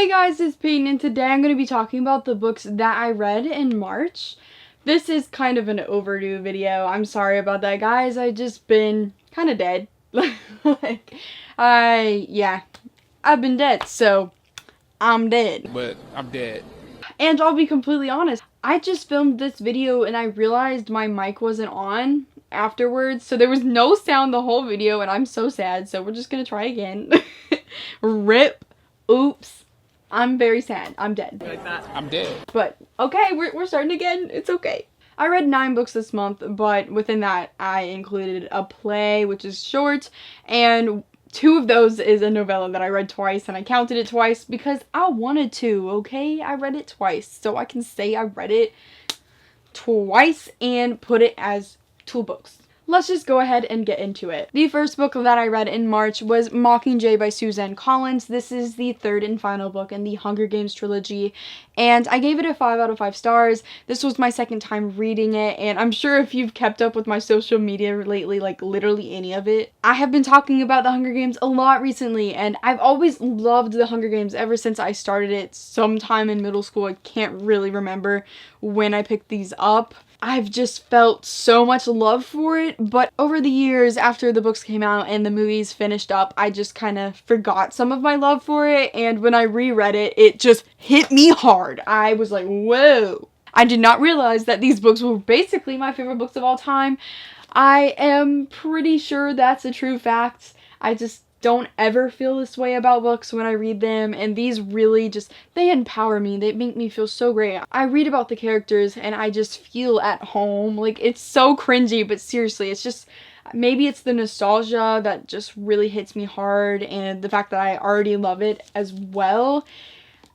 Hey guys, it's Peyton, and today I'm going to be talking about the books that I read in March. This is kind of an overdue video. I'm sorry about that, guys. I've just been kind of dead. I've been dead, so I'm dead. But I'm dead. And I'll be completely honest, I just filmed this video and I realized my mic wasn't on afterwards, so there was no sound the whole video, and I'm so sad, so we're just going to try again. RIP. Oops. I'm very sad. I'm dead. Like that. I'm dead. But, okay, we're starting again. It's okay. I read 9 books this month, but within that, I included a play, which is short, and 2 of those is a novella that I read twice, and I counted it twice because I wanted to, okay? I read it twice, so I can say I read it twice and put it as 2 books. Let's just go ahead and get into it. The first book that I read in March was Mockingjay by Suzanne Collins. This is the 3rd and final book in the Hunger Games trilogy, and I gave it a 5 out of 5 stars. This was my second time reading it, and I'm sure if you've kept up with my social media lately, like literally any of it, I have been talking about the Hunger Games a lot recently, and I've always loved the Hunger Games ever since I started it sometime in middle school. I can't really remember when I picked these up. I've just felt so much love for it, but over the years after the books came out and the movies finished up, I just kind of forgot some of my love for it, and when I reread it, it just hit me hard. I was like, whoa. I did not realize that these books were basically my favorite books of all time. I am pretty sure that's a true fact. I just don't ever feel this way about books when I read them, and these really just, they empower me. They make me feel so great. I read about the characters and I just feel at home. Like, it's so cringy, but seriously, it's just, maybe it's the nostalgia that just really hits me hard, and the fact that I already love it as well.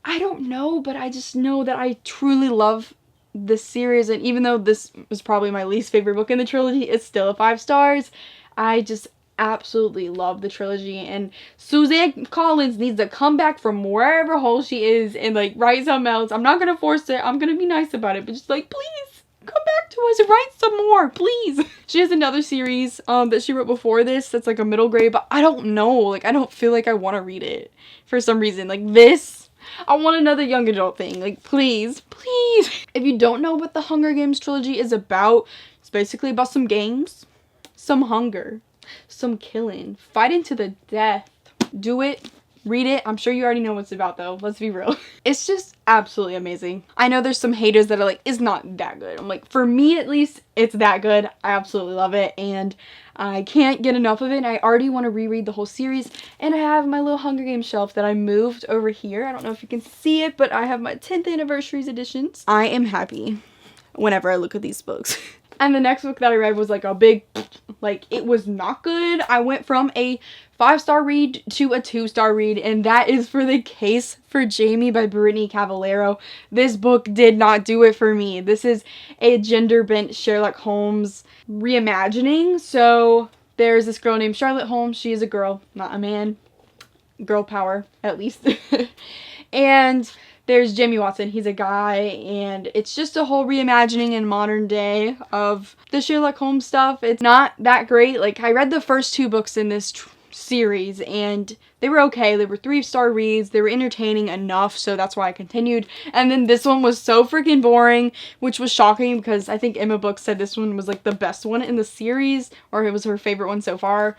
I don't know, but I just know that I truly love this series, and even though this was probably my least favorite book in the trilogy, it's still a 5 stars. I just absolutely love the trilogy, and Suzanne Collins needs to come back from wherever hole she is and like write something else. I'm not gonna force it. I'm gonna be nice about it, but just like, please come back to us and write some more, please. She has another series that she wrote before this that's like a middle grade, but I don't know, like I don't feel like I want to read it for some reason. Like this, I want another young adult thing. Like, please. If you don't know what the Hunger Games trilogy is about, it's basically about some games, some hunger, some killing, fighting to the death. Do it, read it. I'm sure you already know what it's about though, let's be real. It's just absolutely amazing. I know there's some haters that are like, it's not that good. I'm like, for me at least, it's that good. I absolutely love it, and I can't get enough of it, and I already want to reread the whole series. And I have my little Hunger Games shelf that I moved over here. I don't know if you can see it, but I have my 10th anniversaries editions. I am happy whenever I look at these books. And the next book that I read was like a big, like, it was not good. I went from a 5-star read to a 2-star read, and that is For the Case for Jamie by Brittany Cavallaro. This book did not do it for me. This is a gender-bent Sherlock Holmes reimagining. So there's this girl named Charlotte Holmes. She is a girl, not a man. Girl power, at least. And there's Jamie Watson, he's a guy, and it's just a whole reimagining in modern day of the Sherlock Holmes stuff. It's not that great. Like, I read the first 2 books in this series, and they were okay. They were 3-star reads. They were entertaining enough, so that's why I continued. And then this one was so freaking boring, which was shocking because I think Emma Book said this one was like the best one in the series, or it was her favorite one so far.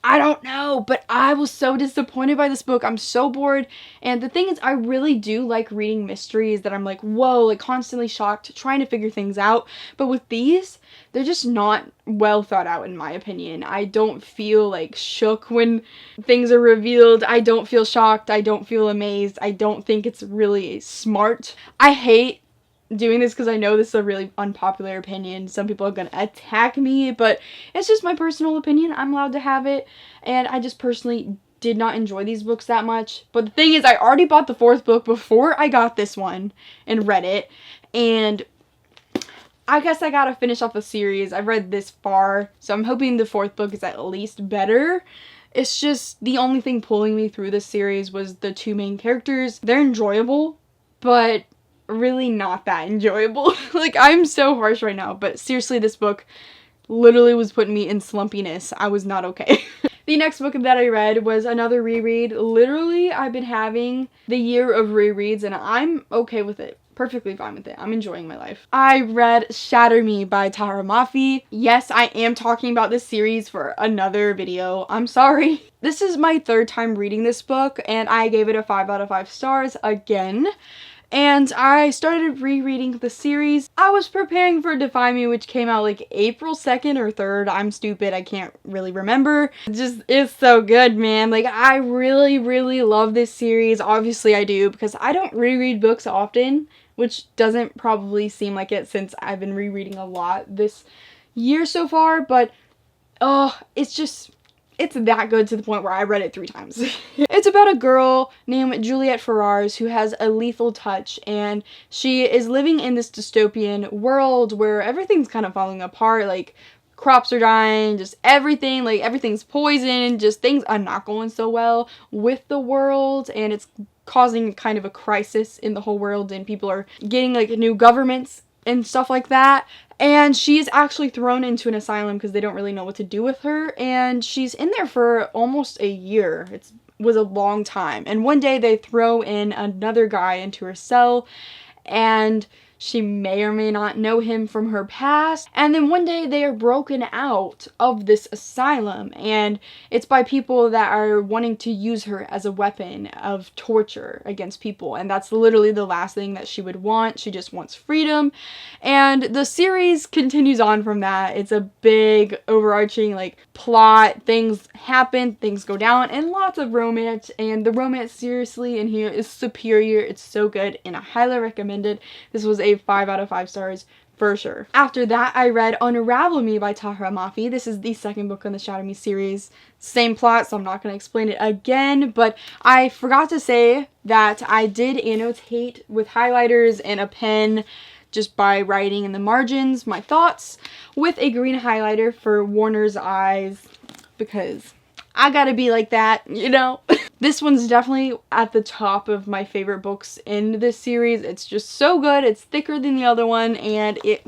I don't know, but I was so disappointed by this book. I'm so bored. And the thing is, I really do like reading mysteries that I'm like, whoa, like constantly shocked, trying to figure things out. But with these, they're just not well thought out in my opinion. I don't feel like shook when things are revealed. I don't feel shocked. I don't feel amazed. I don't think it's really smart. I hate doing this because I know this is a really unpopular opinion. Some people are gonna attack me, but it's just my personal opinion. I'm allowed to have it, and I just personally did not enjoy these books that much. But the thing is, I already bought the 4th book before I got this one and read it, and I guess I gotta finish off the series. I've read this far, so I'm hoping the 4th book is at least better. It's just the only thing pulling me through this series was the 2 main characters. They're enjoyable, but really not that enjoyable. Like, I'm so harsh right now, but seriously, this book literally was putting me in slumpiness. I was not okay. The next book that I read was another reread. Literally, I've been having the year of rereads, and I'm okay with it. Perfectly fine with it. I'm enjoying my life. I read Shatter Me by Tahira Mafi. Yes, I am talking about this series for another video. I'm sorry. This is my third time reading this book, and I gave it a 5 out of 5 stars again. And I started rereading the series. I was preparing for Defy Me, which came out like April 2nd or 3rd. I'm stupid. I can't really remember. It's so good, man. Like, I really, really love this series. Obviously, I do, because I don't reread books often, which doesn't probably seem like it since I've been rereading a lot this year so far. But, it's that good to the point where I read it 3 times. It's about a girl named Juliette Ferrars who has a lethal touch, and she is living in this dystopian world where everything's kind of falling apart. Like, crops are dying, just everything, like everything's poisoned, just things are not going so well with the world, and it's causing kind of a crisis in the whole world, and people are getting like new governments and stuff like that. And she's actually thrown into an asylum because they don't really know what to do with her. And she's in there for almost a year. It was a long time. And one day they throw in another guy into her cell, and she may or may not know him from her past. And then one day they are broken out of this asylum, and it's by people that are wanting to use her as a weapon of torture against people. And that's literally the last thing that she would want. She just wants freedom. And the series continues on from that. It's a big overarching like plot. Things happen, things go down, and lots of romance. And the romance seriously in here is superior. It's so good, and I highly recommend it. This was a 5 out of 5 stars for sure. After that, I read Unravel Me by Tahira Mafi. This is the second book in the Shatter Me series. Same plot, so I'm not going to explain it again, but I forgot to say that I did annotate with highlighters and a pen just by writing in the margins my thoughts with a green highlighter for Warner's eyes, because I gotta be like that, you know? This one's definitely at the top of my favorite books in this series. It's just so good. It's thicker than the other one, and it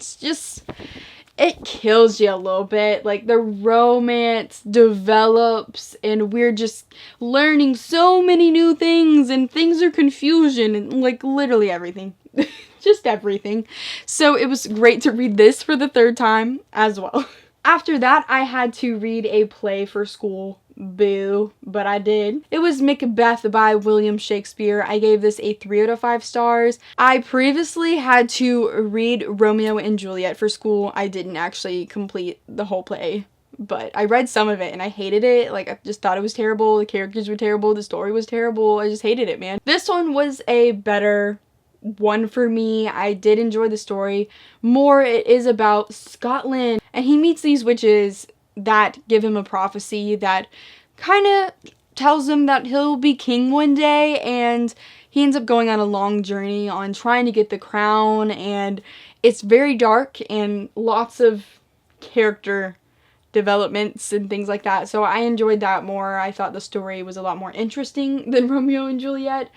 kills you a little bit. Like, the romance develops, and we're just learning so many new things, and things are confusion, and like literally everything. Just everything. So it was great to read this for the 3rd time as well. After that, I had to read a play for school. Boo, but I did. It was Macbeth by William Shakespeare. I gave this a 3 out of 5 stars. I previously had to read Romeo and Juliet for school. I didn't actually complete the whole play, but I read some of it and I hated it. Like, I just thought it was terrible. The characters were terrible. The story was terrible. I just hated it, man. This one was a better one for me. I did enjoy the story more. It is about Scotland, and he meets these witches that give him a prophecy that kind of tells him that he'll be king one day, and he ends up going on a long journey on trying to get the crown, and it's very dark and lots of character developments and things like that. So I enjoyed that more. I thought the story was a lot more interesting than Romeo and Juliet.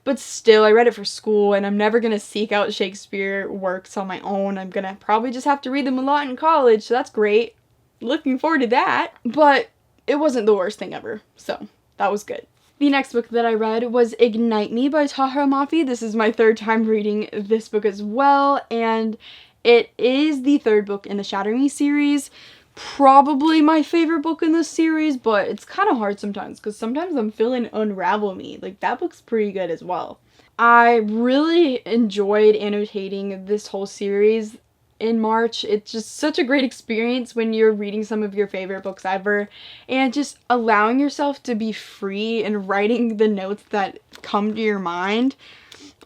But still, I read it for school, and I'm never going to seek out Shakespeare works on my own. I'm going to probably just have to read them a lot in college, so that's great. Looking forward to that. But it wasn't the worst thing ever, so that was good. The next book that I read was Ignite Me by Tahira Mafi. This is my 3rd time reading this book as well, and it is the 3rd book in the Shatter Me series. Probably my favorite book in this series, but it's kind of hard sometimes because sometimes I'm feeling Unravel Me. Like, that book's pretty good as well. I really enjoyed annotating this whole series in March. It's just such a great experience when you're reading some of your favorite books ever, and just allowing yourself to be free and writing the notes that come to your mind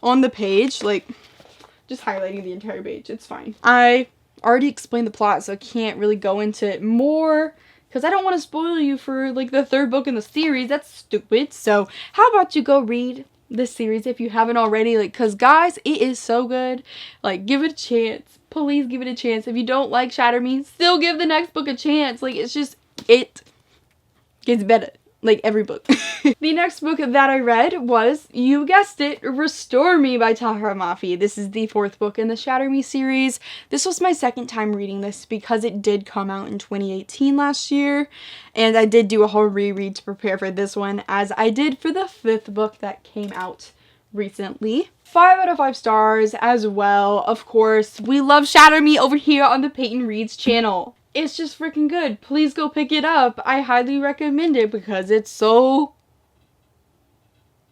on the page, like just highlighting the entire page. It's fine. I already explained the plot, so I can't really go into it more because I don't want to spoil you for like the 3rd book in the series. That's stupid. So how about you go read this series if you haven't already, like, because guys, it is so good. Like, give it a chance. Please give it a chance. If you don't like Shatter Me, still give the next book a chance. Like, it's just, it gets better. like every book. The next book that I read was, you guessed it, Restore Me by Tahira Mafi. This is the 4th book in the Shatter Me series. This was my 2nd time reading this because it did come out in 2018 last year, and I did do a whole reread to prepare for this one, as I did for the 5th book that came out recently. 5 out of 5 stars as well. Of course, we love Shatter Me over here on the Peyton Reads channel. It's just freaking good. Please go pick it up. I highly recommend it because it's so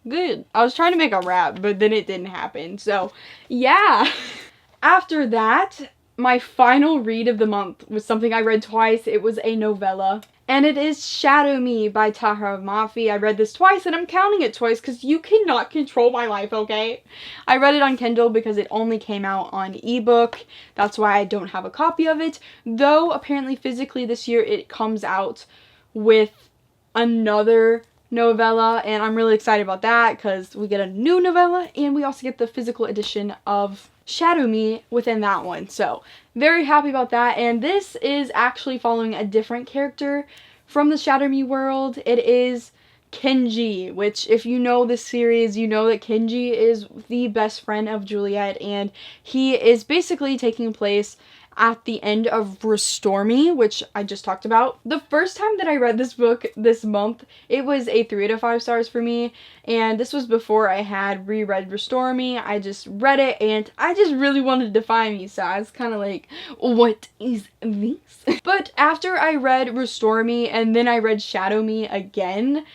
good. I was trying to make a rap, but then it didn't happen. So, yeah. After that, my final read of the month was something I read twice. It was a novella, and it is Shatter Me by Tahira Mafi. I read this twice, and I'm counting it twice because you cannot control my life, okay? I read it on Kindle because it only came out on ebook. That's why I don't have a copy of it, though apparently physically this year it comes out with another novella, and I'm really excited about that because we get a new novella and we also get the physical edition of Shatter Me within that one. So very happy about that. And this is actually following a different character from the Shatter Me world. It is Kenji, which if you know this series, you know that Kenji is the best friend of Juliet, and he is basically taking place at the end of Restore Me, which I just talked about. The first time that I read this book this month, it was a 3 out of 5 stars for me, and this was before I had reread Restore Me. I just read it, and I just really wanted to find me, so I was kind of like, what is this? But after I read Restore Me, and then I read Shadow Me again,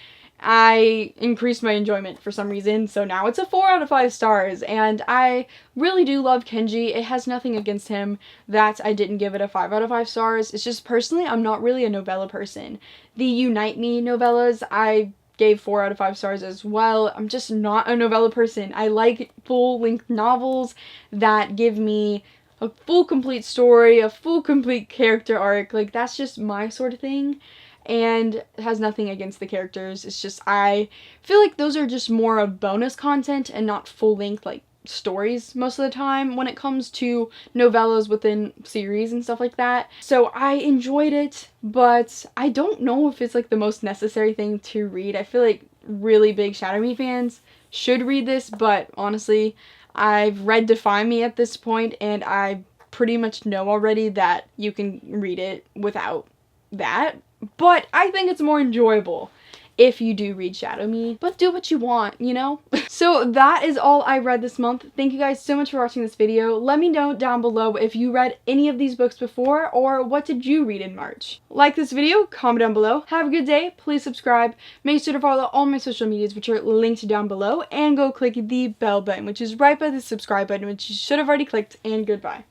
I increased my enjoyment for some reason, so now it's a 4 out of 5 stars, and I really do love Kenji. It has nothing against him that I didn't give it a 5 out of 5 stars. It's just personally, I'm not really a novella person. The Unite Me novellas, I gave 4 out of 5 stars as well. I'm just not a novella person. I like full-length novels that give me a full complete story, a full complete character arc. Like, that's just my sort of thing. And it has nothing against the characters. It's just, I feel like those are just more of bonus content and not full-length, like, stories most of the time when it comes to novellas within series and stuff like that. So I enjoyed it, but I don't know if it's, like, the most necessary thing to read. I feel like really big Shatter Me fans should read this, but honestly, I've read Define Me at this point, and I pretty much know already that you can read it without that. But I think it's more enjoyable if you do read Shadow Me, but do what you want, you know? So that is all I read this month. Thank you guys so much for watching this video. Let me know down below if you read any of these books before, or what did you read in March? Like this video, comment down below. Have a good day. Please subscribe. Make sure to follow all my social medias, which are linked down below, and go click the bell button, which is right by the subscribe button, which you should have already clicked, and goodbye.